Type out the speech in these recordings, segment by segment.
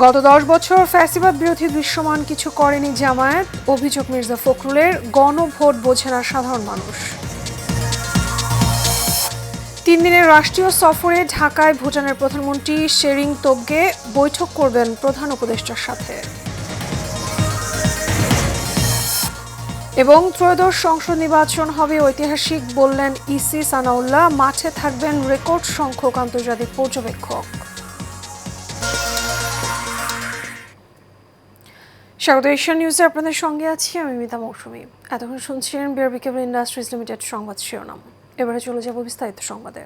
গত ১০ বছর ফ্যাসিবাদ বিরোধী দৃশ্যমান কিছু করেনি জামায়াত, অভিযোগ মির্জা ফখরুলের। গণভোট বোঝে না সাধারণ মানুষ। ৩ দিনের রাষ্ট্রীয় সফরে ঢাকায় ভুটানের প্রধানমন্ত্রী শেরিং তোবগে বৈঠক করবেন প্রধান উপদেষ্টার সাথে। এবং ত্রয়োদশ সংসদ নির্বাচন হবে ঐতিহাসিক বললেন ইসি সানাউল্লাহ। মাঠে থাকবেন রেকর্ড সংখ্যক আন্তর্জাতিক পর্যবেক্ষক। স্বাগত এশিয়ান নিউজে আপনাদের সঙ্গে আছি আমি মিতা মৌসুমী। এতক্ষণ শুনছিলেন বিআরবি কেবল ইন্ডাস্ট্রিজ লিমিটেড সংবাদ শিরোনাম। এবারে চলে যাব বিস্তারিত সংবাদে।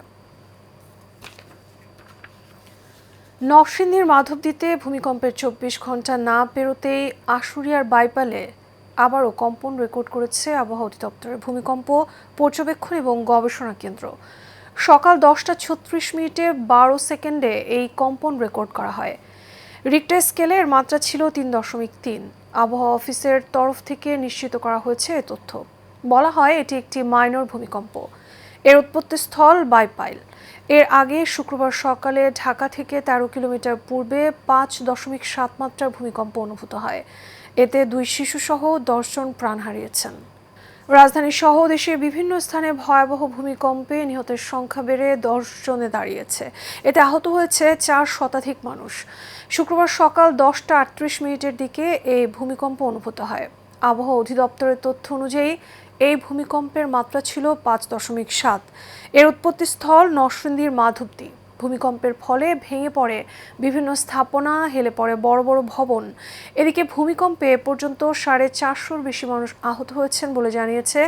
নরসিংদীর মাধবদীতে ভূমিকম্পের ২৪ ঘন্টা না পেরোতেই আশুলিয়ার বাইপালে আবারও কম্পন রেকর্ড করেছে আবহাওয়া অধিদপ্তরের ভূমিকম্প পর্যবেক্ষণ এবং গবেষণা কেন্দ্র। সকাল ১০টা ৩৬ মিনিটে ১২ সেকেন্ডে এই কম্পন রেকর্ড করা হয়। রিক্টার স্কেলের মাত্রা ছিল ৩.৩। আবহাওয়া অফিসের তরফ থেকে নিশ্চিত করা হয়েছে এ তথ্য। বলা হয় এটি একটি মাইনর ভূমিকম্প। এর উৎপত্তিস্থল বাইপাইল। এর আগে শুক্রবার সকালে ঢাকা থেকে ১৩ কিলোমিটার পূর্বে ৫.৭ মাত্রার ভূমিকম্প অনুভূত হয়। এতে ২ শিশুসহ ১০ জন প্রাণ হারিয়েছেন। রাজধানী সহ দেশের বিভিন্ন স্থানে ভয়াবহ ভূমিকম্পে নিহতের সংখ্যা বেড়ে ১০ জনে দাঁড়িয়েছে। এতে আহত হয়েছে ৪ শতাধিক মানুষ। শুক্রবার সকাল ১০টা ৩৮ মিনিটের দিকে এই ভূমিকম্প অনুভূত হয়। আবহাওয়া অধিদপ্তরের তথ্য অনুযায়ী এই ভূমিকম্পের মাত্রা ছিল ৫.৭। এর উৎপত্তিস্থল নরসিংদীর মাধবদী। ভূমিকম্পের ফলে ভেঙে পড়ে বিভিন্ন স্থাপনা, হেলে পড়ে বড় বড় ভবন। এদিকে ভূমিকম্পে এ পর্যন্ত ৪৫০-র বেশি মানুষ আহত হয়েছেন বলে জানিয়েছে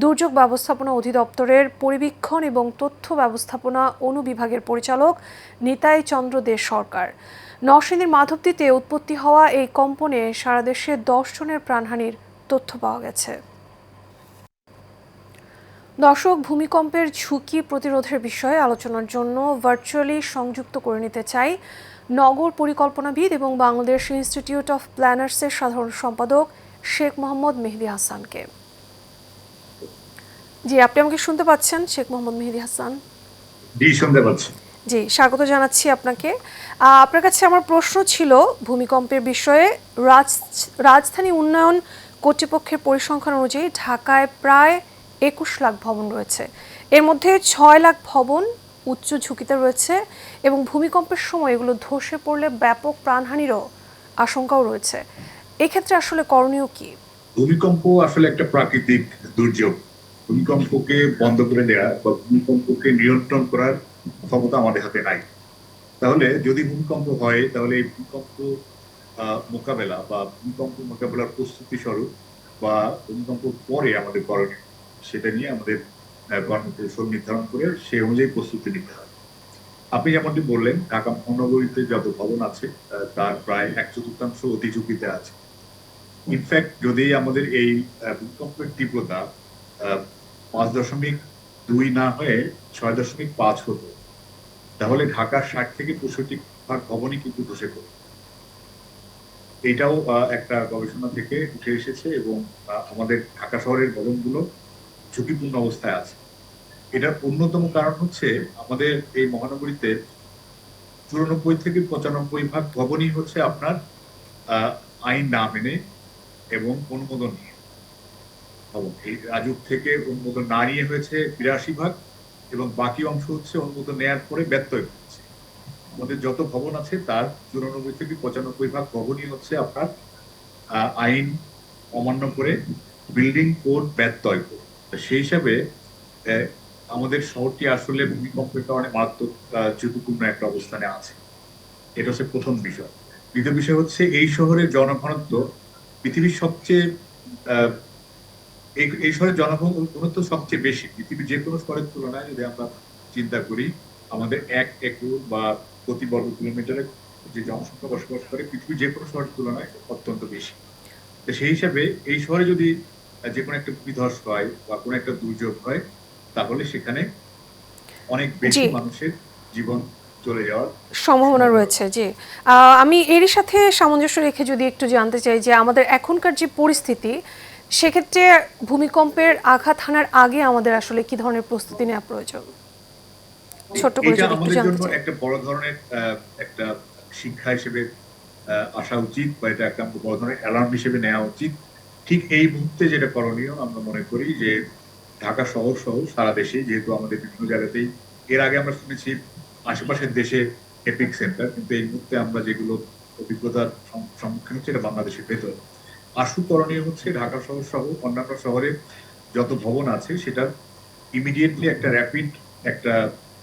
দুর্যোগ ব্যবস্থাপনা অধিদপ্তরের পরিবীক্ষণ এবং তথ্য ব্যবস্থাপনা অনুবিভাগের পরিচালক নিতাই চন্দ্র দে সরকার। নরসিংদীর মাধবদীতে উৎপত্তি হওয়া এই কম্পনে সারা দেশে ১০ জনের প্রাণহানির তথ্য পাওয়া গেছে। দর্শক, ভূমিকম্পের ঝুঁকি প্রতিরোধের বিষয়ে আলোচনার জন্য ভার্চুয়ালি সংযুক্ত করে নিতে চাই নগর পরিকল্পনাবিদ এবং বাংলাদেশ ইনস্টিটিউট অফ প্ল্যানার্সের সাধারণ সম্পাদক শেখ মোহাম্মদ মেহেদী হাসানকে। জি, আপনি আমাকে শুনতে পাচ্ছেন শেখ মোহাম্মদ মেহেদী হাসান? জি, শুনতে পাচ্ছি। জি, স্বাগত জানাচ্ছি আপনাকে। আপনার কাছে আমার প্রশ্ন ছিল ভূমিকম্পের বিষয়ে। রাজধানী উন্নয়ন কর্তৃপক্ষের পরিসংখ্যান অনুযায়ী ঢাকায় প্রায় ২১ লাখ ভবন রয়েছে। এর মধ্যে ৬ লাখ ভবন উচ্চ ঝুঁকিতে রয়েছে এবং ভূমিকম্পের সময় এগুলো ধসে পড়লে ব্যাপক প্রাণহানিরও আশঙ্কাও রয়েছে। এক্ষেত্রে আসলে করণীয় কি? ভূমিকম্প আসলে একটা প্রাকৃতিক দুর্যোগ। ভূমিকম্পকে বন্ধ করে দেওয়া বা ভূমিকম্পকে নিয়ন্ত্রণ করার ক্ষমতা আমাদের হাতে নাই। তাহলে যদি ভূমিকম্প হয় তাহলে এই ভূমিকম্প মোকাবেলা বা ভূমিকম্প মোকাবেলার প্রস্তুতি স্বরূপ বা ভূমিকম্প পরে আমাদের করণীয় সেটা নিয়ে আমাদের কর্মকৌশল নির্ধারণ করে সে অনুযায়ী প্রস্তুতি নিতে হয়। আপনি যেমনটি বললেন, ঢাকা মহানগরীতে যত ভবন আছে তার প্রায় ১/৪ অতি ঝুঁকিতে আছে। ইনফ্যাক্ট যদি আমাদের এই ভূমিকম্পের তীব্রতা ৫.২ না হয়ে ৬.৫ হতো, তাহলে ঢাকার ৬০-৬৫% ভবনই কিন্তু ধসে পড়ে। এটাও একটা গবেষণা থেকে উঠে এসেছে এবং আমাদের ঢাকা শহরের ভবনগুলো ঝুঁকিপূর্ণ অবস্থায় আছে। এটার অন্যতম কারণ হচ্ছে আমাদের এই মহানগরীতে ৯৪-৯৫% ভবনই হচ্ছে আপনার আইন না মেনে এবং অনুমোদন নিয়ে ভবন। এই রাজুক থেকে অনুমোদন না নিয়ে হয়েছে ৮২% এবং বাকি অংশ হচ্ছে অনুমোদন নেওয়ার পরে ব্যত্যয় হচ্ছে। আমাদের যত ভবন আছে তার ৯৪-৯৫% ভবনই হচ্ছে আপনার আইন অমান্য করে বিল্ডিং কোড ব্যত্যয় করে। সেই হিসাবে আমাদের শহরটি আসলে ভূমিকম্পের কারণে মারাত্মক ঝুঁকিপূর্ণ একটা অবস্থানে আছে। এটা হচ্ছে প্রথম বিষয়। দ্বিতীয় বিষয় হচ্ছে এই শহরের জনঘনত্ব পৃথিবীর সবচেয়ে এই শহরের জনঘনত্ব সবচেয়ে বেশি পৃথিবীর যে কোনো শহরের তুলনায় যদি আমরা চিন্তা করি। আমাদের ১ একর বা প্রতি বর্গ কিলোমিটারে যে জনসংখ্যা বসবাস করে পৃথিবীর যে কোনো শহরের তুলনায় অত্যন্ত বেশি। তো সেই হিসাবে এই শহরে যদি যে কোনো একটা ভূমিধস হয় বা কোনো একটা দুর্যোগ হয় তাহলে সেখানে অনেক বেশি মানুষের জীবন চলে যাওয়ার সম্ভাবনা রয়েছে। জি, আমি এরই সাথে সামঞ্জস্য রেখে যদি একটু জানতে চাই যে আমাদের এখনকার যে পরিস্থিতি, সেক্ষেত্রে ভূমিকম্পের আঘাত হানার আগে আমাদের আসলে কি ধরনের প্রস্তুতি নেওয়া প্রয়োজন? ছোট্ট করে এটা যদি একটু আমাদের জানতে জন্য চাই। একটা বড় ধরনের একটা শিক্ষা হিসেবে আসা উচিত বা এটা একটা বড় ধরনের অ্যালার্ম হিসেবে নেওয়া উচিত। ঠিক এই মুহূর্তে যেটা করণীয় আমরা মনে করি যে ঢাকা শহর সহ সারা দেশে, যেহেতু আমাদের বিভিন্ন জায়গাতেই এর আগে আমরা শুনেছি আশেপাশের দেশে এপিক সেন্টার, কিন্তু এই মুহূর্তে আমরা যেগুলো অভিজ্ঞতার সম্মুখীন হচ্ছে এটা বাংলাদেশের ভেতর। আশু করণীয় হচ্ছে ঢাকা শহর সহ অন্যান্য শহরে যত ভবন আছে সেটা ইমিডিয়েটলি একটা র্যাপিড একটা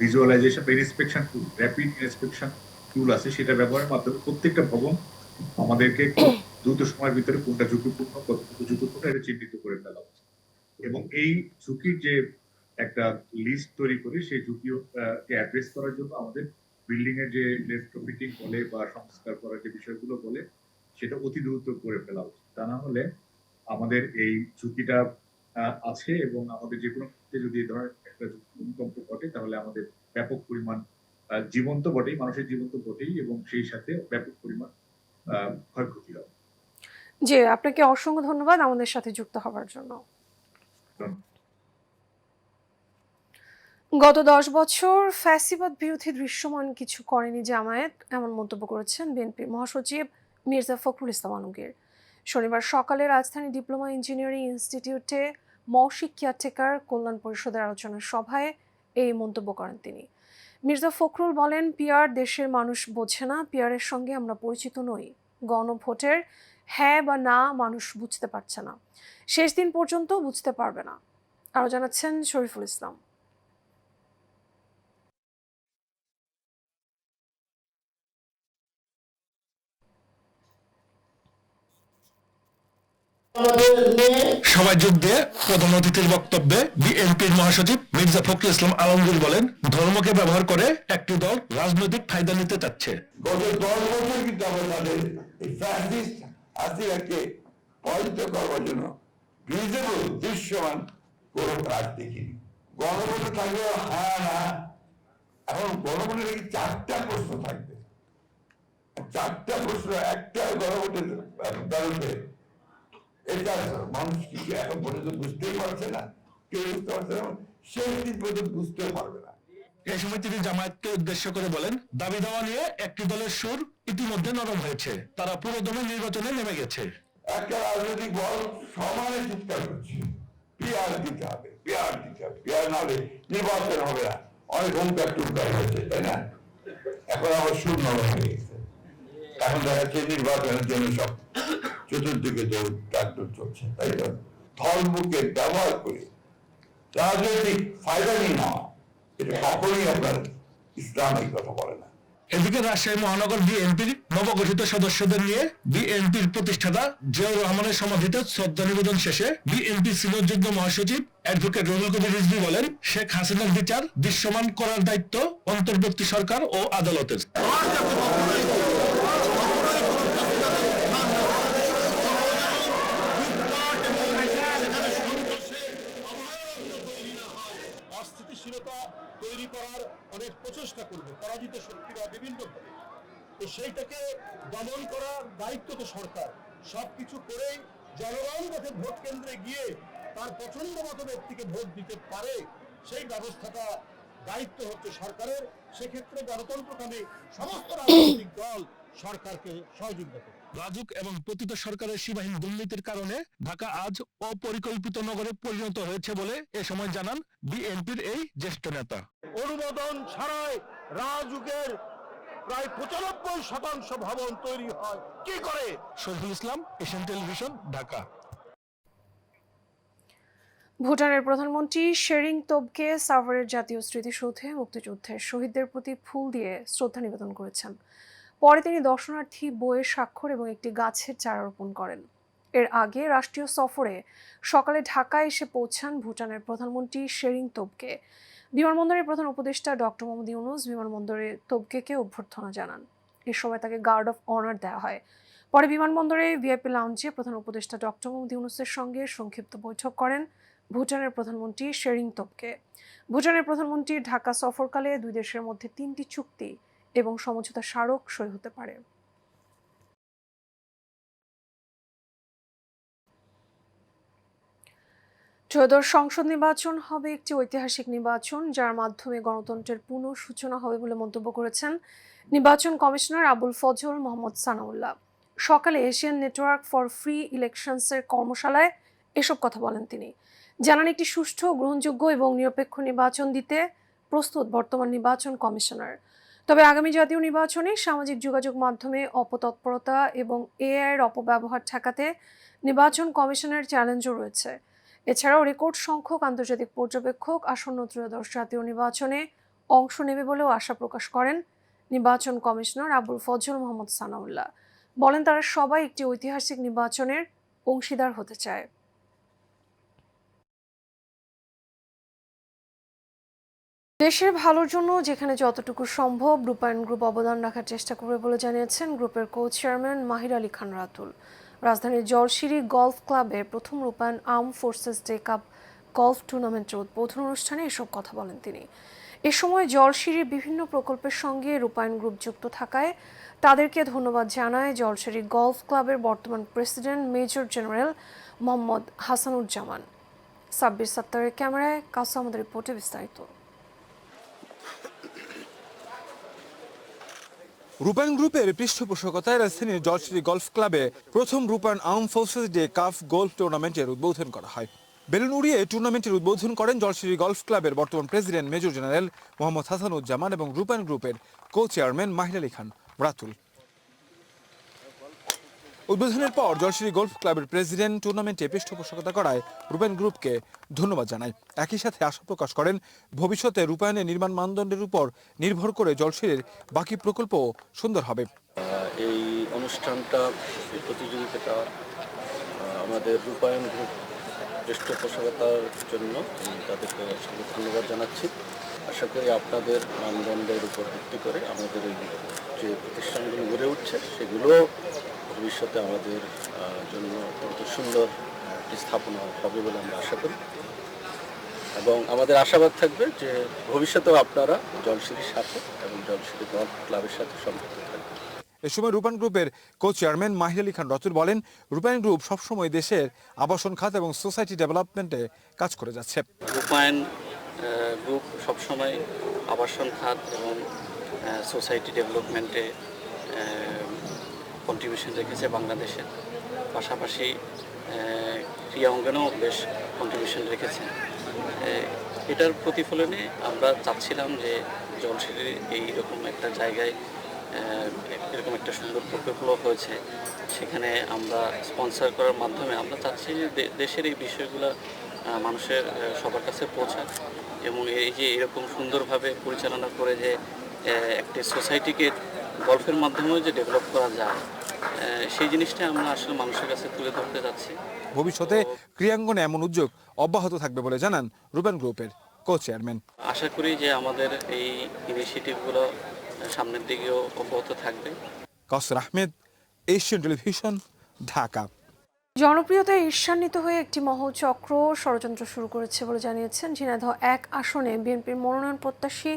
ভিজুয়ালাইজেশন বা ইন্সপেকশন টুল, র্যাপিড ইন্সপেকশন টুল আছে, সেটা ব্যবহারের মাধ্যমে প্রত্যেকটা ভবন আমাদেরকে খুব দ্রুত সময়ের ভিতরে কোনটা ঝুঁকিপূর্ণ কতটুকু ঝুঁকিপূর্ণ এটা চিহ্নিত করে ফেলা উচিত। এবং এই ঝুঁকির যে একটা লিস্ট তৈরি করে সেই ঝুঁকি অ্যাড্রেস করার জন্য আমাদের বিল্ডিং এর যে রেট্রোফিটিং বলে বা সংস্কার করার যে বিষয়গুলো বলে সেটা অতি দ্রুত করে ফেলা উচিত। তা না হলে আমাদের এই ঝুঁকিটা আছে এবং আমাদের যে কোনো ক্ষেত্রে যদি এই ধরনের একটা ভূমিকম্প ঘটে তাহলে আমাদের ব্যাপক পরিমাণ জীবন তো বটেই, মানুষের জীবন তো বটেই, এবং সেই সাথে ব্যাপক পরিমাণ ক্ষয়ক্ষতি হবে। জি, আপনাকে অসংখ্য ধন্যবাদ আমাদের সাথে যুক্ত হওয়ার জন্য। গত 10 বছর ফ্যাসিবাদ বিরোধী দৃশ্যমান কিছু করেনি জামায়াত, এমন মন্তব্য করেছেন বিএনপির মহাসচিব মির্জা ফখরুল ইসলাম আলমগীর। শনিবার সকালে রাজধানী ডিপ্লোমা ইঞ্জিনিয়ারিং ইনস্টিটিউটে মৌসিক কেয়ারটেকার কল্যাণ পরিষদের আলোচনা সভায় এই মন্তব্য করেন তিনি। মির্জা ফখরুল বলেন, পিআর দেশের মানুষ বোঝে না, পিআরের সঙ্গে আমরা পরিচিত নই। গণভোটের হ্যাঁ বা না মানুষ বুঝতে পারছে না, শেষ দিন পর্যন্ত বুঝতে পারবে না। আরও জানাচ্ছেন শরীফুল ইসলাম। সভায় যোগ দিয়ে প্রধান অতিথির বক্তব্যে বিএনপির মহাসচিব মির্জা ফখরুল ইসলাম আলমগীর বলেন, ধর্মকে ব্যবহার করে একটি দল রাজনৈতিক ফায়দা নিতে চাচ্ছে। গত 10 বছর কিন্তু আমরা তাদের এই ফ্যাসিস্ট হাসিনাকে পরাজিত করবার জন্য ভিজিবল দৃশ্যমান কোনো কাজ দেখিনি। গণভোটে থাকবে হ্যাঁ না, এখন গণভোটে নাকি 4টা প্রশ্ন থাকবে, 4টা প্রশ্ন একটা গণভোটের দাঁড়াবে। এটা মানুষ কিছু এখন পর্যন্ত বুঝতেই পারছে না, কেউ বুঝতে পারছে না, শেষ দিন পর্যন্ত বুঝতেও পারবে না। এই সময় তিনি জামায়াতকে উদ্দেশ্য করে বলেন, দাবি দাওয়া নিয়ে একটি দলের সুর ইতিমধ্যে নরম হয়েছে, তারা পুরোদমে নির্বাচনে নেমে গেছে। একটা রাজনৈতিক দল সমানে চিৎকার করছে পিআর দিতে হবে, পিআর দিতে হবে, পিআর না হলে নির্বাচন হবে না। অনেক হুঙ্কার টুঙ্কার হয়েছে, তাই না? এখন আবার সুর নরম হয়ে গেছে। এখন দেখা যাচ্ছে নির্বাচনের জন্য সব চতুর্দিকে ডাকডোর চলছে, তাই তো? ধর্মকে ব্যবহার করে রাজনৈতিক ফায়দা নিয়ে নেওয়া, এটা কখনোই আপনার ইসলাম এই কথা বলে না। এদিকে রাজশাহী মহানগর বিএনপির নবগঠিত সদস্যদের নিয়ে বিএনপির প্রতিষ্ঠাতা জিয়াউর রহমানের সমাধিতে শ্রদ্ধা নিবেদন শেষে বিএনপি সিনিয়র যুগ্ম মহাসচিব অ্যাডভোকেট রুহুল কবির রিজভী বলেন, শেখ হাসিনার বিচার দৃশ্যমান করার দায়িত্ব অন্তর্বর্তী সরকার ও আদালতের। অস্থিতিশীলতা তৈরি করার অনেক প্রচেষ্টা করবে পরাজিত শক্তিরা বিভিন্নভাবে, তো সেইটাকে দমন করার দায়িত্ব তো সরকার। সবকিছু করেই জনগণ যাতে ভোট কেন্দ্রে গিয়ে তার পছন্দ মতো ব্যক্তিকে ভোট দিতে পারে সেই ব্যবস্থাটা দায়িত্ব হচ্ছে সরকারের। সেক্ষেত্রে গণতন্ত্রকামী সমস্ত রাজনৈতিক দল সরকারকে সহযোগিতা করে। রাজুক এবং পতিত সরকারের সীমাহীন দুর্নীতির কারণে ঢাকা আজ অপরিকল্পিত নগরে পরিণত হয়েছে বলে এ সময় জানান বিএনপির এই জ্যেষ্ঠ নেতা। অনুমোদন ছাড়াই রাজুকের প্রায় 95% ভবন তৈরি হয় কি করে? Shariful Islam, Asian television, Dhaka. ভুটানের প্রধানমন্ত্রী শেরিং তোবগে সাভারের জাতীয় স্মৃতিসৌধে মুক্তিযুদ্ধের শহীদদের প্রতি ফুল দিয়ে শ্রদ্ধা নিবেদন করেছেন। পরে তিনি দর্শনার্থী বইয়ের স্বাক্ষর এবং একটি গাছের চারা রোপণ করেন। এর আগে রাষ্ট্রীয় সফরে সকালে ঢাকায় এসে পৌঁছান ভুটানের প্রধানমন্ত্রী শেরিং তোবগে। বিমানবন্দরের প্রধান উপদেষ্টা ডক্টর মোহাম্মদ ইউনূস বিমানবন্দরে তোবগেকে অভ্যর্থনা জানান। এ সময় তাকে গার্ড অফ অনার দেওয়া হয়। পরে বিমানবন্দরে ভিআইপি লাউঞ্জে প্রধান উপদেষ্টা ডক্টর মোহাম্মদ ইউনূসের সঙ্গে সংক্ষিপ্ত বৈঠক করেন ভুটানের প্রধানমন্ত্রী শেরিং তোবগে। ভুটানের প্রধানমন্ত্রীর ঢাকা সফরকালে দুই দেশের মধ্যে 3টি চুক্তি এবং সমঝোতা স্মারক সই হতে পারে। ত্রয়োদশ সংসদ নির্বাচন হবে একটি ঐতিহাসিক নির্বাচন, যার মাধ্যমে গণতন্ত্রের পুনঃসূচনা হবে বলে মন্তব্য করেছেন নির্বাচন কমিশনার আবুল ফজল মোহাম্মদ সানাউল্লাহ। সকালে এশিয়ান নেটওয়ার্ক ফর ফ্রি ইলেকশনসের কর্মশালায় এসব কথা বলেন তিনি। জানান একটি সুষ্ঠু, গ্রহণযোগ্য এবং নিরপেক্ষ নির্বাচন দিতে প্রস্তুত বর্তমান নির্বাচন কমিশনার। তবে আগামী জাতীয় নির্বাচনে সামাজিক যোগাযোগ মাধ্যমে অপতৎপরতা এবং এআইয়ের অপব্যবহার ঠেকাতে নির্বাচন কমিশনের চ্যালেঞ্জও রয়েছে। এছাড়াও রেকর্ড সংখ্যক আন্তর্জাতিক পর্যবেক্ষক আসন্ন ত্রয়োদশ জাতীয় নির্বাচনে অংশ নেবে বলেও আশা প্রকাশ করেন নির্বাচন কমিশনার আবুল ফজল মোহাম্মদ সানাউল্লাহ। বলেন তারা সবাই একটি ঐতিহাসিক নির্বাচনের অংশীদার হতে চায়। দেশের ভালোর জন্য যেখানে যতটুকু সম্ভব রূপায়ণ গ্রুপ অবদান রাখার চেষ্টা করবে বলে জানিয়েছেন গ্রুপের কো চেয়ারম্যান মাহির আলী খান রাতুল। রাজধানীর জলশিরি গলফ ক্লাবে প্রথম রূপায়ণ arm forces day cup golf টুর্নামেন্টের উদ্বোধন অনুষ্ঠানে এসব কথা বলেন তিনি। এ সময় জলশিরির বিভিন্ন প্রকল্পের সঙ্গে রূপায়ণ গ্রুপ যুক্ত থাকায় তাদেরকে ধন্যবাদ জানায় জলশিরি গলফ ক্লাবের বর্তমান president major general Mohammad Hasanuzzaman. Sabbir সত্তারের ক্যামেরায় কাসু আমাদের রিপোর্টে বিস্তারিত। রূপায়ণ গ্রুপের পৃষ্ঠপোষকতায় রাজধানীর জলশিরি গলফ ক্লাবে প্রথম রূপায়ণ arm forces day cup golf টুর্নামেন্টের উদ্বোধন করা হয়। বেলুন উড়িয়ে টুর্নামেন্টের উদ্বোধন করেন জলশিরি গলফ ক্লাবের বর্তমান president major general Mohammad Hasanuzzaman এবং রূপায়ণ গ্রুপের কো চেয়ারম্যান মাহির আলী খান রাতুল। উদ্বোধনের পর জলশিরি গলফ ক্লাবের প্রেসিডেন্ট টুর্নামেন্টে পৃষ্ঠপোষকতা করায় রূপায়ণ গ্রুপকে ধন্যবাদ জানায়। একই সাথে আশা প্রকাশ করেন ভবিষ্যতে রূপায়ণের নির্মাণ মানদণ্ডের উপর নির্ভর করে জলশিরির বাকি প্রকল্পও সুন্দর হবে। এই অনুষ্ঠানটা, এই প্রতিযোগিতাটা আমাদের রূপায়ণ গ্রুপ পৃষ্ঠপোষকতার জন্য তাদেরকে ধন্যবাদ জানাচ্ছি। আশা করি আপনাদের মানদণ্ডের উপর ভিত্তি করে আমাদের এই যে প্রতিষ্ঠানগুলো গড়ে উঠছে সেগুলো ভবিষ্যতে আমাদের জন্য অত্যন্ত সুন্দর স্থাপনা হবে বলে আমরা আশা করি এবং আমাদের আশাবাদ থাকবে যে ভবিষ্যতেও আপনারা জলশিরির সাথে এবং জলশিরি গলফ ক্লাবের সাথে সম্পৃক্ত থাকবেন। এ সময় রূপায়ণ গ্রুপের কো চেয়ারম্যান মাহির আলী খান রাতুল বলেন, রূপায়ণ গ্রুপ সবসময় দেশের আবাসন খাত এবং সোসাইটি ডেভেলপমেন্টে কাজ করে যাচ্ছে। রূপায়ণ গ্রুপ সবসময় আবাসন খাত এবং সোসাইটি ডেভেলপমেন্টে কন্ট্রিবিউশন রেখেছে বাংলাদেশের, পাশাপাশি ক্রীড়া অঙ্গনেও বেশ কন্ট্রিবিউশন রেখেছে। এটার প্রতিফলনে আমরা চাচ্ছিলাম যে জলশিরির এইরকম একটা জায়গায় এরকম একটা সুন্দর প্রকল্প হয়েছে, সেখানে আমরা স্পন্সর করার মাধ্যমে আমরা চাচ্ছি যে দেশের এই বিষয়গুলো মানুষের সবার কাছে পৌঁছাক এবং এই যে এরকম সুন্দরভাবে পরিচালনা করে যে একটি সোসাইটিকে গল্ফের মাধ্যমেও যে ডেভেলপ করা যায় সেই জিনিসটা আমরা আসলে মানুষের কাছে তুলে ধরতে যাচ্ছি। ভবিষ্যতে ক্রীড়াঙ্গনে এমন উদ্যোগ অব্যাহত থাকবে বলে জানান রূপায়ণ গ্রুপের কো চেয়ারম্যান। আশা করি যে আমাদের এই ইনিশিয়েটিভগুলো সামনের দিকেও অব্যাহত থাকবে। কাউসার আহমেদ, এশিয়ান টেলিভিশন, ঢাকা। জনপ্রিয়তায় ঈর্ষান্বিত হয়ে একটি মহল চক্র ষড়যন্ত্র শুরু করেছে বলে জানিয়েছেন ঝিনাইদহ 1 আসনে বিএনপির মনোনয়ন প্রত্যাশী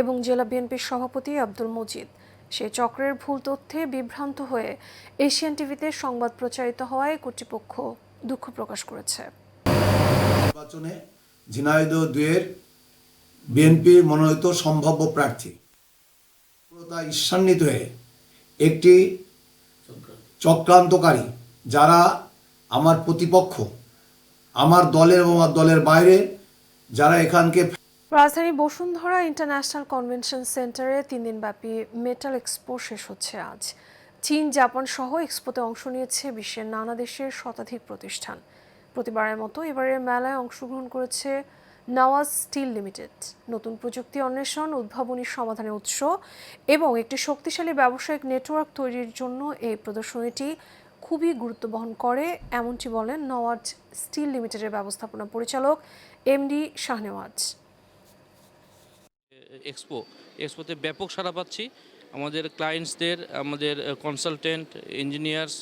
এবং জেলা বিএনপির সভাপতি আব্দুল মজিদ। সেই চক্রের ভুল তথ্যে বিভ্রান্ত হয়ে এশিয়ান টিভিতে সংবাদ প্রচারিত হওয়ায় কর্তৃপক্ষ দুঃখ প্রকাশ করেছে। নির্বাচনে ঝিনাইদহ 2-এর বিএনপির মনোনীত সম্ভাব্য প্রার্থী ঈর্ষান্বিত হয়ে একটি চক্রান্তকারী, যারা আমার প্রতিপক্ষ, আমার দলের এবং আমার দলের বাইরে যারা এখানকে। রাজধানী বসুন্ধরা ইন্টারন্যাশনাল কনভেনশন সেন্টারে 3 দিনব্যাপী মেটাল এক্সপো শেষ হচ্ছে আজ। চীন, জাপান সহ এক্সপোতে অংশ নিয়েছে বিশ্বের নানা দেশের শতাধিক প্রতিষ্ঠান। প্রতিবারের মতো এবারের মেলায় অংশগ্রহণ করেছে নওয়াজ স্টিল লিমিটেড। নতুন প্রযুক্তি অন্বেষণ, উদ্ভাবনী সমাধানের উৎস এবং একটি শক্তিশালী ব্যবসায়িক নেটওয়ার্ক তৈরির জন্য এই প্রদর্শনীটি খুবই গুরুত্ব বহন করে, এমনটি বলেন নওয়াজ স্টিল লিমিটেডের ব্যবস্থাপনা পরিচালক এমডি শাহনেওয়াজ। এক্সপোতে ব্যাপক সাড়া পাচ্ছি। আমাদের ক্লায়েন্টসদের, আমাদের কনসালটেন্ট, ইঞ্জিনিয়ার্স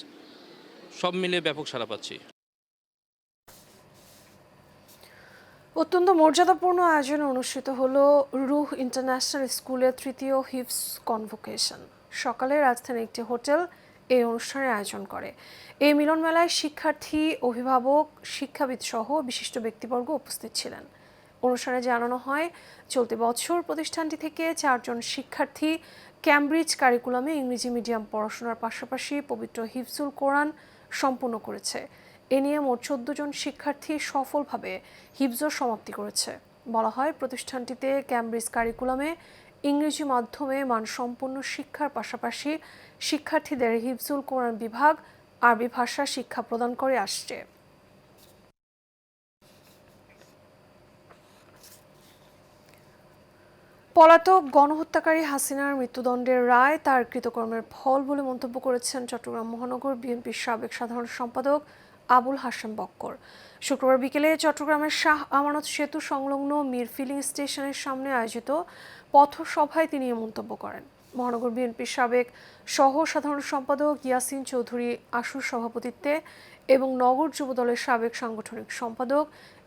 সব মিলে ব্যাপক সাড়া পাচ্ছি। অত্যন্ত মর্যাদাপূর্ণ আয়োজনে অনুষ্ঠিত হলো রুহ ইন্টারন্যাশনাল স্কুলের 3য় হিফস কনভোকেশন। সকালে রাজধানীর একটি হোটেল এই অনুষ্ঠানের আয়োজন করে। এই মিলন মেলায় শিক্ষার্থী, অভিভাবক, শিক্ষাবিদ সহ বিশিষ্ট ব্যক্তিবর্গ উপস্থিত ছিলেন। অনুষ্ঠানে জানানো হয়, চলতি বছর প্রতিষ্ঠানটি থেকে 4 জন শিক্ষার্থী ক্যামব্রিজ কারিকুলামে ইংরেজি মিডিয়াম পড়াশোনার পাশাপাশি পবিত্র হিফজুল কোরআন সম্পন্ন করেছে। এ নিয়ে মোট 14 জন শিক্ষার্থী সফলভাবে হিফজর সমাপ্তি করেছে। বলা হয়, প্রতিষ্ঠানটিতে ক্যামব্রিজ কারিকুলামে ইংরেজি মাধ্যমে মানসম্পন্ন শিক্ষার পাশাপাশি শিক্ষার্থীদের হিফজুল কোরআন বিভাগ আরবি ভাষা শিক্ষা প্রদান করে আসছে। পলাতক গণহত্যাকারী হাসিনার মৃত্যুদণ্ডের রায় তার কৃতকর্মের ফল বলে মন্তব্য করেছেন চট্টগ্রাম মহানগর বিএনপির সাবেক সাধারণ সম্পাদক আবুল হাশেম বক্কর। শুক্রবার বিকেলে চট্টগ্রামের শাহ আমানত সেতু সংলগ্ন মির ফিলিং স্টেশনের সামনে আয়োজিত পথসভায় তিনি এ মন্তব্য করেন। মহানগর বিএনপির সাবেক সহ সাধারণ সম্পাদক ইয়াসিন চৌধুরী আশুর সভাপতিত্বে এবং নগর যুবদলের সাবেক সাংগঠনিক সম্পাদক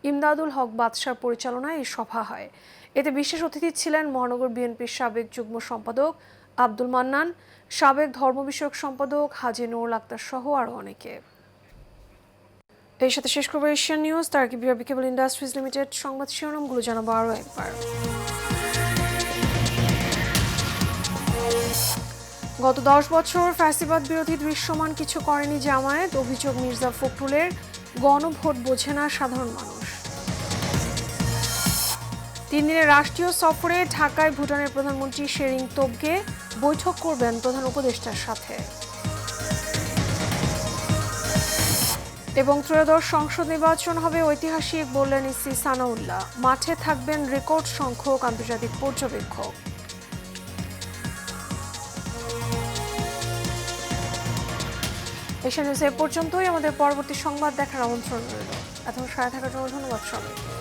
ইমদাদুল হক বাদশার পরিচালনায় এই সভা হয়। এতে বিশেষ অতিথি ছিলেন মহানগর বিএনপির সাবেক যুগ্ম সম্পাদক আব্দুল মান্নান, সাবেক ধর্ম বিষয়ক সম্পাদক হাজী নুরুল আক্তার সহ আরও অনেকে। এর সাথে শেষ করবো এশিয়ান নিউজ। তার আগে বিআরবি কেবল ইন্ডাস্ট্রিজ লিমিটেড সংবাদ শিরোনামগুলো জানাবো আরও একবার। গত 10 বছর ফ্যাসিবাদ বিরোধী দৃশ্যমান কিছু করেনি জামায়াত, অভিযোগ মির্জা ফখরুলের। গণভোট বোঝে না সাধারণ মানুষ। 3 দিনের রাষ্ট্রীয় সফরে ঢাকায় ভুটানের প্রধানমন্ত্রী শেরিং তোবগে বৈঠক করবেন প্রধান উপদেষ্টার সাথে। এবং ত্রয়োদশ সংসদ নির্বাচন হবে ঐতিহাসিক, বললেন ইসি সানাউল্লাহ। মাঠে থাকবেন রেকর্ড সংখ্যক আন্তর্জাতিক পর্যবেক্ষক। এশিয়ান নিউজ এ পর্যন্তই। আমাদের পরবর্তী সংবাদ দেখার আমন্ত্রণ রইল। এতক্ষণ সাথে থাকার জন্য ধন্যবাদ সবাইকে।